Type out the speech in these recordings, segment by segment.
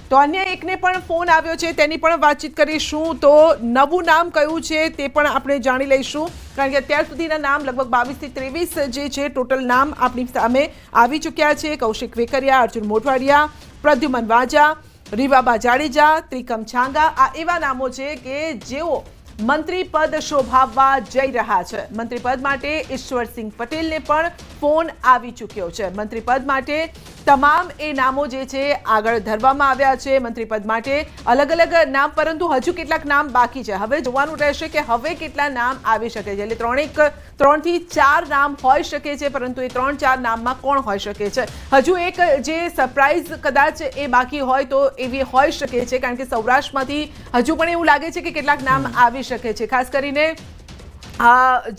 તો અન્ય એકને પણ ફોન આવ્યો છે, તેની પણ વાતચીત કરીશું. તો નવું નામ કયું છે તે પણ આપણે જાણી લઈશું, કારણ કે અત્યાર સુધીના નામ લગભગ 22 થી 23 જે છે ટોટલ નામ આપણી સામે આવી ચૂક્યા છે. કૌશિક વેકરિયા, અર્જુન મોઢવાડિયા, પ્રદ્યુમન વાજા, રીવાબા જાડેજા, ત્રિકમ છાંગા આ એવા નામો છે કે જેઓ મંત્રી પદ શોભાવવા જઈ રહ્યા છે. મંત્રી પદ માટે ઈશ્વરસિંહ પટેલને પણ ફોન આવી ચૂક્યો છે. મંત્રી પદ માટે તમામ એ નામો જે છે આગળ ધરવામાં આવ્યા છે. મંત્રી પદ માટે અલગ અલગ નામ, પરંતુ હજુ કેટલાક નામ બાકી છે. હવે જોવાનું રહેશે કે હવે કેટલા નામ આવી શકે છે. એટલે 3 થી 4 નામ હોઈ શકે છે, પરંતુ એ 3-4 નામમાં કોણ હોઈ શકે છે? હજુ એક જે સરપ્રાઈઝ કદાચ એ બાકી હોય તો એવી હોઈ શકે છે, કારણ કે સૌરાષ્ટ્રમાંથી હજુ પણ એવું લાગે છે કે કેટલાક નામ આવી શકે છે. ખાસ કરીને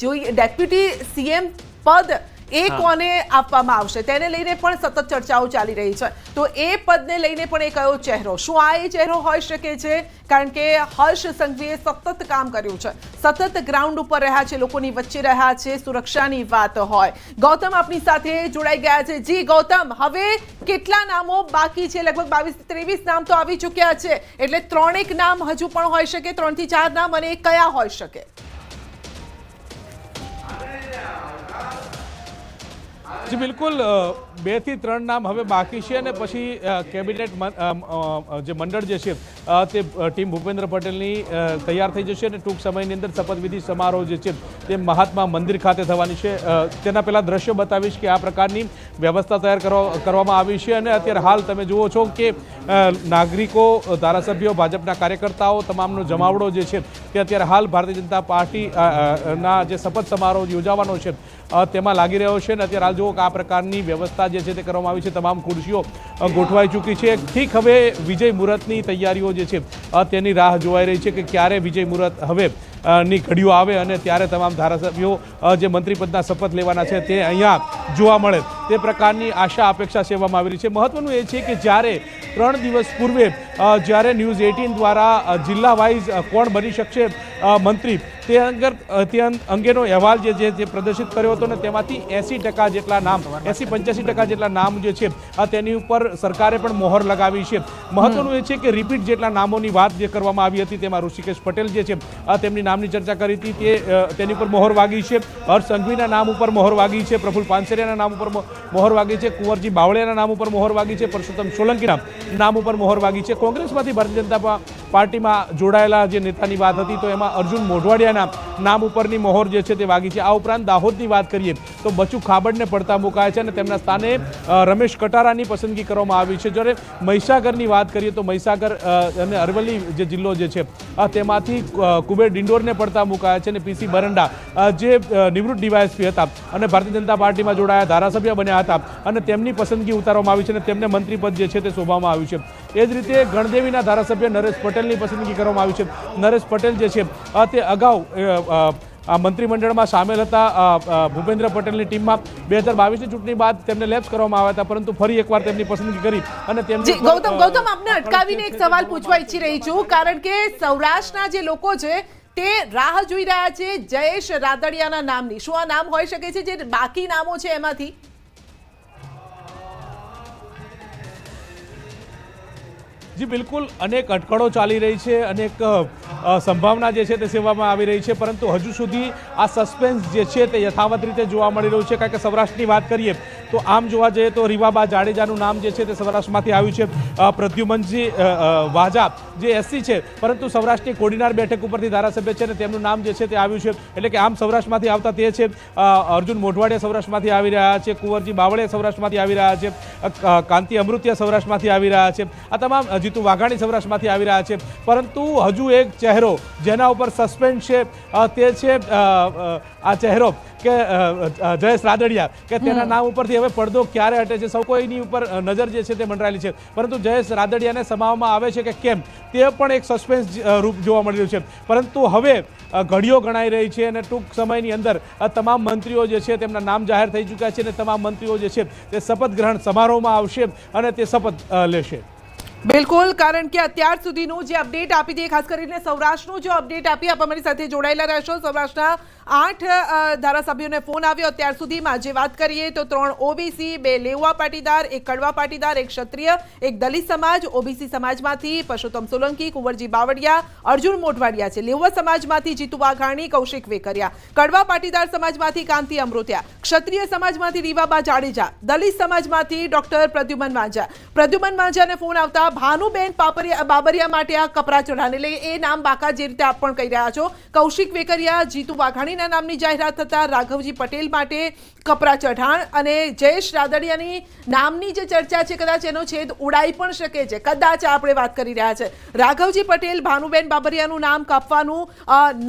જોઈએ ડેપ્યુટી સીએમ પદ એ કોને આપવામાં આવશે તેને લઈને પણ સતત ચર્ચાઓ ચાલી રહી છે. તો એ પદને લઈને પણ એ કયો ચહેરો, શું આ એ ચહેરો હોઈ શકે છે? કારણ કે હર્ષ સંઘવીએ સતત કામ કર્યું છે, સતત ગ્રાઉન્ડ ઉપર રહ્યા છે, લોકોની વચ્ચે રહ્યા છે. સુરક્ષાની વાત હોય, ગૌતમ આપણી સાથે જોડાઈ ગયા છે. જી ગૌતમ, હવે કેટલા નામો બાકી છે? લગભગ 22 થી 23 નામ તો આવી ચૂક્યા છે, એટલે 3 નામ હજુ પણ હોઈ શકે, 3 થી 4 નામ, અને એ કયા હોઈ શકે? જી બિલકુલ, 2 થી 3 નામ હવે બાકી છે, અને પછી કેબિનેટ જે મંડળ જે છે તે ટીમ ભૂપેન્દ્ર પટેલની તૈયાર થઈ જશે, અને ટૂંક સમયની અંદર શપથવિધિ સમારોહ જે છે તે મહાત્મા મંદિર ખાતે થવાની છે. તેના પહેલાં દ્રશ્યો બતાવીશ કે આ પ્રકારની વ્યવસ્થા તૈયાર કરવામાં આવી છે. અને અત્યારે હાલ તમે જુઓ છો કે નાગરિકો, ધારાસભ્યો, ભાજપના કાર્યકર્તાઓ તમામનો જમાવડો જે છે તે અત્યારે હાલ ભારતીય જનતા પાર્ટી ના જે શપથ સમારોહ યોજાવાનો છે તેમાં લાગી રહ્યો છે. અને અત્યારે હાલ જુઓ કે આ પ્રકારની વ્યવસ્થા જે છે તે કરવામાં આવી છે. તમામ ખુરશીઓ ગોઠવાઈ ચૂકી છે. ઠીક હવે વિજય મુહૂર્તની તૈયારીઓ જે છે તેની રાહ જોવાઈ રહી છે કે ક્યારે વિજય મુહૂર્ત હવે ની ઘડીઓ આવે અને ત્યારે તમામ ધારાસભ્યો જે મંત્રીપદના શપથ લેવાના છે તે અહીંયા જોવા મળે તે પ્રકારની આશા અપેક્ષા સેવામાં આવી રહી છે. મહત્વનું એ છે કે જ્યારે 3 દિવસ પૂર્વે જ્યારે ન્યૂઝ 18 દ્વારા જિલ્લા વાઇઝ કોણ બની શકશે મંત્રી તે અંગેનો અહેવાલ જે પ્રદર્શિત કર્યો હતો, ને તેમાંથી 80% જેટલા નામ, 80-85% જેટલા નામ જે છે તેની ઉપર સરકારે પણ મોહર લગાવી છે. મહત્વનું એ છે કે રિપીટ જેટલા નામોની વાત જે કરવામાં આવી હતી તેમાં ઋષિકેશ પટેલ જે છે તેમની નામની ચર્ચા કરી હતી, તેની ઉપર મોહર વાગી છે. હર્ષ સંઘવીના નામ ઉપર મોહર વાગી છે, પ્રફુલ પાનસેરિયાના નામ ઉપર મોહર વાગી છે, કુંવરજી બાવળિયાના નામ ઉપર મોહર વાગી છે, પરસોત્તમ સોલંકીના નામ ઉપર મોહર વાગી છે. કોંગ્રેસમાંથી ભારતીય જનતા પાર્ટીમાં જોડાયેલા જે નેતાની વાત હતી તો એમાં અર્જુન મોઢવાડિયાના નામ ઉપરની મોહર જે છે તે વાગી છે. આ ઉપરાંત દાહોદની વાત કરીએ તો બચુ ખાબડને પડતા મુકાય છે, અને તેમના સ્થાને રમેશ કટારાની પસંદગી કરવામાં આવી છે. જ્યારે મહીસાગરની વાત કરીએ તો મહીસાગર અને અરવલ્લી જે જિલ્લો જે છે તેમાંથી કુબેર ડિંડોરને પડતા મુકાયા છે, અને પીસી બરંડા જે નિવૃત્ત ડીવાયએસપી હતા અને ભારતીય જનતા પાર્ટીમાં જોડાયા ધારાસભ્ય બન્યા હતા, અને તેમની પસંદગી ઉતારવામાં આવી છે, અને તેમને મંત્રીપદ જે છે તે શોભવામાં આવ્યું છે. એ જ રીતે ગણદેવીના ધારાસભ્ય નરેશ પટેલની પસંદગી કરવામાં આવી છે. નરેશ પટેલ જે છે તે અગાઉ આ મંત્રીમંડળમાં સામેલ હતા ભૂપેન્દ્ર પટેલની ટીમમાં. 2022ની ચૂંટણી બાદ તેમને લેપ્સ કરવામાં આવ્યા હતા, પરંતુ ફરી એકવાર તેમની પસંદગી કરી અને તેમની ગૌતમ આપને અટકાવીને એક સવાલ પૂછવા ઈચ્છી રહી છું, કારણ કે સૌરાષ્ટ્રના જે લોકો છે તે રાહ જોઈ રહ્યા છે જયેશ રાદડિયાના નામની. શું આ નામ હોઈ શકે છે જે બાકી નામો છે એમાંથી? જી બિલકુલ, અનેક અટકળો ચાલી રહી છે, અનેક સંભાવના જે છે તે સેવામાં આવી રહી છે, પરંતુ હજુ સુધી આ સસ્પેન્સ જે છે તે યથાવત રીતે જોવા મળી રહ્યું છે. કારણ કે સૌરાષ્ટ્રની વાત કરીએ તો આમ જોવા જઈએ તો રીવાબા જાડેજાનું નામ જે છે તે સૌરાષ્ટ્રમાંથી આવ્યું છે. પ્રદ્યુમનજી વાજા જે એસસી છે, પરંતુ સૌરાષ્ટ્રની કોડીનાર બેઠક ઉપરથી ધારાસભ્ય છે, અને તેમનું નામ જે છે તે આવ્યું છે. એટલે કે આમ સૌરાષ્ટ્રમાંથી આવતા તે છે અર્જુન મોઢવાડિયા સૌરાષ્ટ્રમાંથી આવી રહ્યા છે, કુંવરજી બાવળિયા સૌરાષ્ટ્રમાંથી આવી રહ્યા છે, કાંતિ અમૃતિયા સૌરાષ્ટ્રમાંથી આવી રહ્યા છે, આ તમામ જીતુ વાઘાણી સૌરાષ્ટ્રમાંથી આવી રહ્યા છે. પરંતુ હજુ એક ચહેરો જેના ઉપર સસ્પેન્સ છે તે છે આ ચહેરો કે જયેશ રાદડિયા, કે તેના નામ ઉપરથી હવે પડદો ક્યારે હટે છે સૌ કોઈની ઉપર નજર જે છે તે મંડરાયેલી છે. પરંતુ જયેશ રાદડિયાને સમાવવામાં આવે છે કે કેમ તે પણ એક સસ્પેન્સ રૂપ જોવા મળી રહ્યું છે. પરંતુ હવે ઘડીઓ ગણાઈ રહી છે, અને ટૂંક સમયની અંદર તમામ મંત્રીઓ જે છે તેમના નામ જાહેર થઈ ચૂક્યા છે, અને તમામ મંત્રીઓ જે છે તે શપથ ગ્રહણ સમારોહમાં આવશે અને તે શપથ લેશે. બિલકુલ, કારણ કે અત્યાર સુધીનું જે અપડેટ આપી દઈએ, ખાસ કરીને સૌરાષ્ટ્રનું જો અપડેટ આપી, આપ અમારી સાથે જોડાયેલા રહેશો. સૌરાષ્ટ્રના 8 ધારાસભ્યોને ફોન આવ્યો અત્યાર સુધીમાં. જે વાત કરીએ તો 3 ઓબીસી, 2 લેઉવા પાટીદાર, 1 કડવા પાટીદાર, 1 ક્ષત્રિય, 1 દલિત સમાજ. ઓબીસી સમાજમાંથી પરસોત્તમ સોલંકી, કુંવરજી બાવળિયા, અર્જુન મોઢવાડિયા છે. લેઉવા સમાજમાંથી જીતુ વાઘાણી, કૌશિક વેકરિયા. કડવા પાટીદાર સમાજમાંથી કાંતિ અમૃતિયા. ક્ષત્રિય સમાજમાંથી રીવાબા જાડેજા. દલિત સમાજમાંથી ડોક્ટર પ્રદ્યુમન માંજા. પ્રદ્યુમન માંજાને ફોન આવતા ભાનુબેન બાબરિયા માટે આ કપરા ચઢાને એટલે એ નામ બાકા જે રીતે આપ પણ કહી રહ્યા છો. કૌશિક વેકરિયા, જીતુ વાઘાણીના નામની જાહેરાત થતા રાઘવજી પટેલ માટે કપરા ચઢાણ અને જયેશ રાદડિયાની નામની જે ચર્ચા છે કદાચ એનો છેદ ઉડાઈ પણ શકે છે. કદાચ આપણે વાત કરી રહ્યા છે. રાઘવજી પટેલ, ભાનુબેન બાબરિયાનું નામ કાપવાનું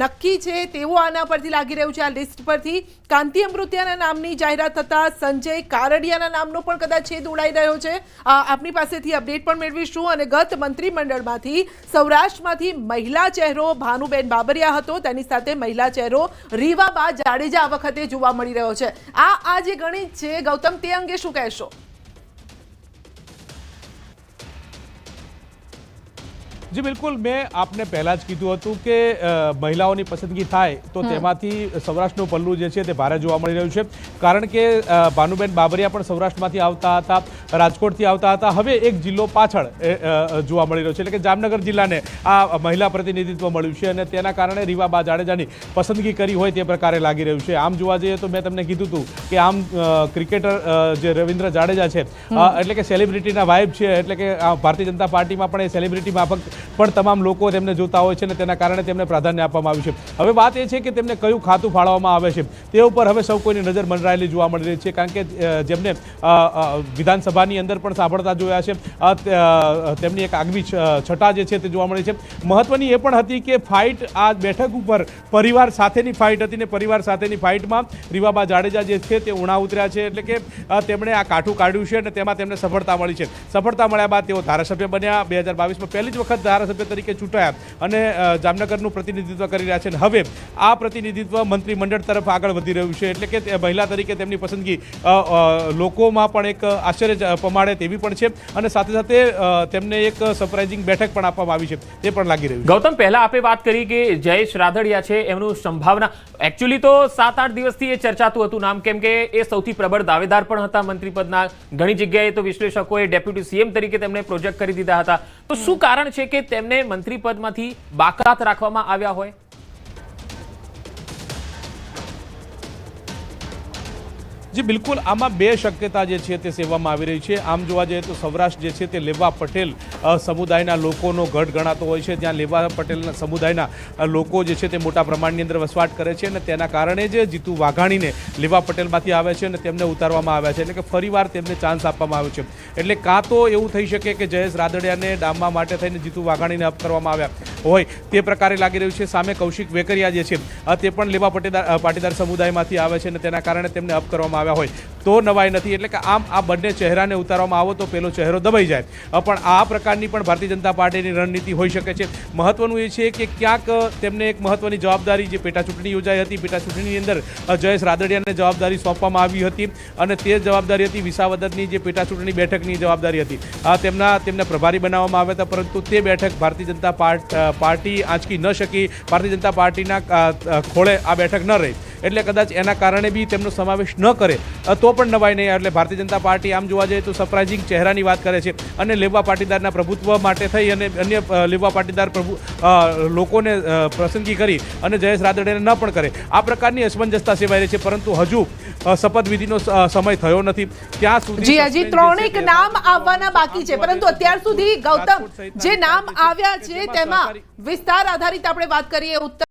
નક્કી છે તેવું આના પરથી લાગી રહ્યું છે, આ લિસ્ટ પરથી. કાંતિ અમૃતિયાના નામની જાહેરાત થતા સંજય કારડિયાના નામનો પણ કદાચ છેદ ઉડાઈ રહ્યો છે. આપની પાસેથી અપડેટ પણ મેળવીશું. અને ગત મંત્રીમંડળમાંથી સૌરાષ્ટ્રમાંથી મહિલા ચહેરો ભાનુબેન બાબરિયા હતો, તેની સાથે મહિલા ચહેરો રીવાબા જાડેજા આ વખતે જોવા મળી રહ્યો છે. આ જે ગણિત છે ગૌતમ, તે અંગે શું કહેશો? જી બિલકુલ, મેં આપને પહેલા જ કીધું હતું કે મહિલાઓની પસંદગી થાય તો તેમાંથી સૌરાષ્ટ્રનું પલ્લું જે છે તે ભારે જોવા મળી રહ્યું છે. કારણ કે ભાનુબેન બાબરિયા પણ સૌરાષ્ટ્રમાંથી આવતા હતા, રાજકોટથી આવતા હતા. હવે એક જિલ્લો પાછળ જોવા મળી રહ્યો છે, એટલે કે જામનગર જિલ્લાને આ મહિલા પ્રતિનિધિત્વ મળ્યું છે અને તેના કારણે રીવાબા જાડેજાની પસંદગી કરી હોય તે પ્રકારે લાગી રહ્યું છે. આમ જોવા જઈએ તો મેં તમને કીધું હતું કે આમ ક્રિકેટર જે રવિન્દ્ર જાડેજા છે એટલે કે સેલિબ્રિટીના વાઇફ છે, એટલે કે ભારતીય જનતા પાર્ટીમાં પણ એ સેલિબ્રિટી માફક પણ તમામ લોકો તેમને જોતા હોય છે અને તેના કારણે તેમને પ્રાધાન્ય આપવામાં આવ્યું છે. હવે વાત એ છે કે તેમને કયું ખાતું ફાળવવામાં આવે છે તે ઉપર હવે સૌ કોઈની નજર મંડરાયેલી જોવા મળી રહી છે. કારણ કે જેમને વિધાનસભાની અંદર પણ સાંભળતા જોયા છે, તેમની એક આગવી છટા જે છે તે જોવા મળી છે. મહત્વની એ પણ હતી કે ફાઇટ આ બેઠક ઉપર પરિવાર સાથેની ફાઇટ હતી ને પરિવાર સાથેની ફાઇટમાં રીવાબા જાડેજા જે છે તે ઉણા ઉતર્યા છે, એટલે કે તેમણે આ કાઠું કાઢ્યું છે અને તેમાં તેમને સફળતા મળી છે. સફળતા મળ્યા બાદ તેઓ ધારાસભ્ય બન્યા. 2022માં પહેલી જ વખત ધારાસભ્ય તરીકે ચૂંટાયા અને જામનગરનું પ્રતિનિધિત્વ કરી રહ્યા છે. હવે આ પ્રતિનિધિત્વ મંત્રીમંડળ તરફ આગળ વધી રહ્યું છે, એટલે કે મહિલા તરીકે તેમની પસંદગી લોકોમાં પણ એક આશ્ચર્ય પમાડે તેવી પણ છે અને સાથે સાથે તેમને એક સરપ્રાઇઝિંગ બેઠક પણ આપવામાં આવી છે તે પણ લાગી રહ્યું છે. ગૌતમ, પહેલા આપે વાત કરી કે જયેશ રાદડિયા છે એમનું સંભાવના, એકચ્યુઅલી તો 7-8 દિવસથી એ ચર્ચાતું હતું નામ, કેમ કે એ સૌથી પ્રબળ દાવેદાર પણ હતા મંત્રીપદના. ઘણી જગ્યાએ તો વિશ્લેષકોએ ડેપ્યુટી સીએમ તરીકે તેમને પ્રોજેક્ટ કરી દીધા હતા. તો શું કારણ છે કે તેમને મંત્રીપદમાંથી બાકાત રાખવામાં આવ્યા હોય? જી બિલકુલ, આમાં બે શક્યતા જે છે તે સેવવામાં આવી રહી છે. આમ જોવા જઈએ તો સૌરાષ્ટ્ર જે છે તે લેવા પટેલ સમુદાયના લોકોનો ગઢ ગણાતો હોય છે. જ્યાં લેવા પટેલ સમુદાયના લોકો જે છે તે મોટા પ્રમાણની અંદર વસવાટ કરે છે અને તેના કારણે જ જીતુ વાઘાણીને લેવા પટેલમાંથી આવે છે અને તેમને ઉતારવામાં આવ્યા છે, એટલે કે ફરીવાર તેમને ચાન્સ આપવામાં આવ્યો છે. એટલે કાં તો એવું થઈ શકે કે જયેશ રાદડિયાને ડામવા માટે થઈને જીતુ વાઘાણીને અપ કરવામાં આવ્યા હોય તે પ્રકારે લાગી રહ્યું છે. સામે કૌશિક વેકરિયા જે છે તે પણ લેવા પાટીદાર સમુદાયમાંથી આવે છે અને તેના કારણે તેમને અપ કરવામાં આવ્યા હોય તો નવાઈ નથી. એટલે કે આમ આ બંને ચહેરાને ઉતારવામાં આવો તો પેલો ચહેરો દબાઈ જાય. પણ આ પ્રકારની પણ ભારતીય જનતા પાર્ટીની રણનીતિ હોઈ શકે છે. મહત્વનું એ છે કે ક્યાંક તેમને એક મહત્વની જવાબદારી, જે પેટા ચૂંટણી યોજાઈ હતી, પેટા ચૂંટણીની અંદર જયેશ રાદડિયાને જવાબદારી સોંપવામાં આવી હતી અને તે જવાબદારી હતી વિસાવદરની જે પેટા ચૂંટણી બેઠકની જવાબદારી હતી. તેમને પ્રભારી બનાવવામાં આવ્યા હતા, પરંતુ તે બેઠક ભારતીય જનતા પાર્ટી આંચકી ન શકી. ભારતીય જનતા પાર્ટીના ખોળે આ બેઠક ન રહી, એટલે કદાચ એના કારણે બી તેમનો સમાવેશ ન કરે તો પણ નવાઈ નહીં. એટલે ભારતીય જનતા પાર્ટી આમ જોવા જઈએ તો સરપ્રાઇઝિંગ ચહેરાની વાત કરે છે અને લેવા પાટીદારના પ્રભુત્વ માટે થઈ અને અન્ય લેવા પાટીદાર લોકોને પસંદગી કરી અને જયેશ રાદડિયાને ન પણ કરે, આ પ્રકારની અસમંજસતા સેવાઈ રહી છે. પરંતુ હજુ શપથવિધિનો સમય થયો નથી. ત્યાં સુધી હજી 3 નામ આવવાના બાકી છે, પરંતુ અત્યાર સુધી ગૌતમ જે નામ આવ્યા છે તેમાં વિસ્તાર આધારિત આપણે વાત કરીએ, ઉત્તર